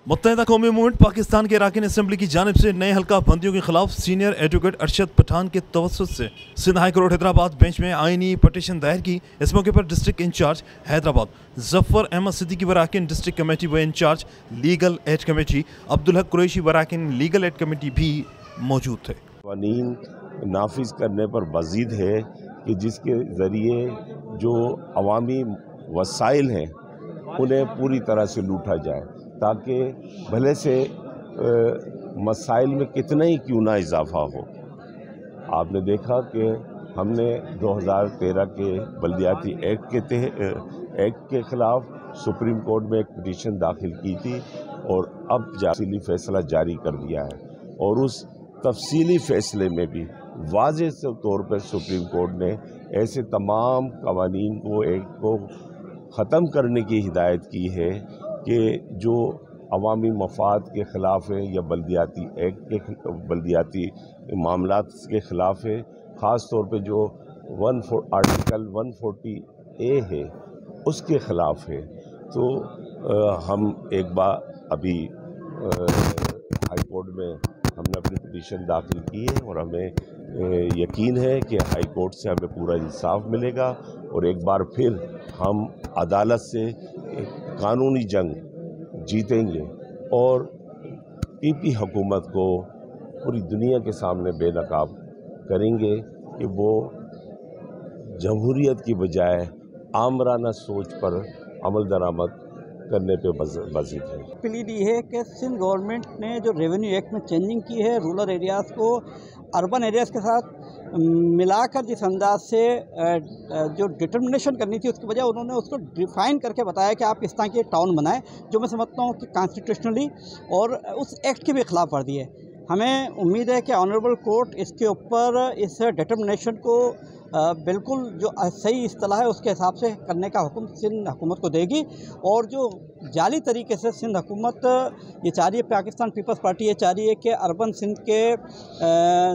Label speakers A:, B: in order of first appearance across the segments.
A: मुत्तहिदा कौमी मूवमेंट पाकिस्तान के अरकान असम्बली की जानिब से नए हल्का बंदियों के खिलाफ सीनियर एडवोकेट अरशद पठान के तवस्सुत से Sindh high court Hyderabad bench में आईनी पटिशन दायर की। इस मौके पर डिस्ट्रिक्ट इंचार्ज हैदराबाद जफर अहमद सिद्दीकी वराकिन डिस्ट्रिक्ट कमेटी व incharge legal aid committee Abdul Haq Qureshi वराकिन लीगल एड कमेटी भी मौजूद थे।
B: कानून नाफिज करने पर मज़ीद है कि जिसके ज़रिए जो अवामी वसाइल हैं उन्हें पूरी तरह से लूटा जाए, ताकि भले से मसाइल में कितना ही क्यों ना इजाफा हो। आपने देखा कि हमने 2013 के बल्दियाती एक्ट के ख़िलाफ़ सुप्रीम कोर्ट में एक पिटीशन दाखिल की थी और अब तफसीली फ़ैसला जारी कर दिया है, और उस तफसीली फ़ैसले में भी वाज़ेह तौर पर सुप्रीम कोर्ट ने ऐसे तमाम क़वानीन को ख़त्म करने की हिदायत की है कि जो अवामी मफाद के ख़िलाफ़ है या बल्दियाती एक्ट के बल्दियाती मामलात के ख़िलाफ़ है, ख़ास तौर पे जो आर्टिकल 140A है उसके ख़िलाफ़ है। तो हम एक बार अभी हाई कोर्ट में हमने अपनी पिटीशन दाखिल की है और हमें यकीन है कि हाई कोर्ट से हमें पूरा इंसाफ मिलेगा और एक बार फिर हम अदालत से कानूनी जंग जीतेंगे और पीपी हुकूमत को पूरी दुनिया के सामने बेनकाब करेंगे कि वो जमहूरियत की बजाय आमराना सोच पर अमल दरामद करने पे मज़ीद है।
C: प्लीड ये है कि सिंध गवर्नमेंट ने जो रेवेन्यू एक्ट में चेंजिंग की है, रूरल एरियाज़ को अर्बन एरियाज़ के साथ मिलाकर जिस अंदाज से जो डिटर्मिनेशन करनी थी उसकी बजाय उन्होंने उसको डिफ़ाइन करके बताया कि आप इस तरह के टाउन बनाएं, जो मैं समझता हूँ कि कॉन्स्टिट्यूशनली और उस एक्ट की भी खिलाफ वर्जी है। हमें उम्मीद है कि ऑनरेबल कोर्ट इसके ऊपर इस डिटर्मिनेशन को बिल्कुल जो सही इस्तिलाह है उसके हिसाब से करने का हुक्म सिंध हुकूमत को देगी, और जो जाली तरीके से सिंध हुकूमत ये चाह रही है, पाकिस्तान पीपल्स पार्टी ये चाह रही है कि अर्बन सिंध के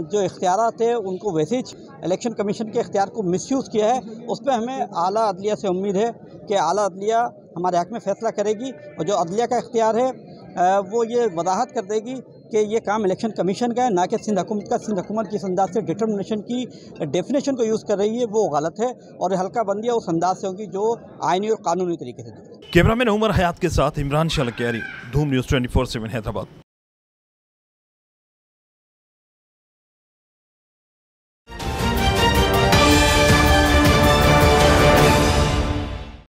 C: जो इख्तियारात थे उनको वैसे ही इलेक्शन कमीशन के इख्तियार को मिसयूज़ किया है। उस पर हमें आला अदलिया से उम्मीद है कि आला अदलिया हमारे हक़ में फ़ैसला करेगी और जो अदलिया का इख्तियार है वो ये वजाहत कर देगी कि ये काम इलेक्शन कमीशन का है, ना कि सिंध हुकूमत का। सिंध हुकूमत जिस अंदाज से डिटर्मिनेशन की डेफिनेशन को यूज़ कर रही है वो गलत है, और हल्का बंदियाँ उस अंदाज से होगी जो आइनी और कानूनी तरीके से।
A: कैमरामैन उमर हयात के साथ इमरान शाह कैरी, धूम न्यूज़ 24/7 हैदराबाद।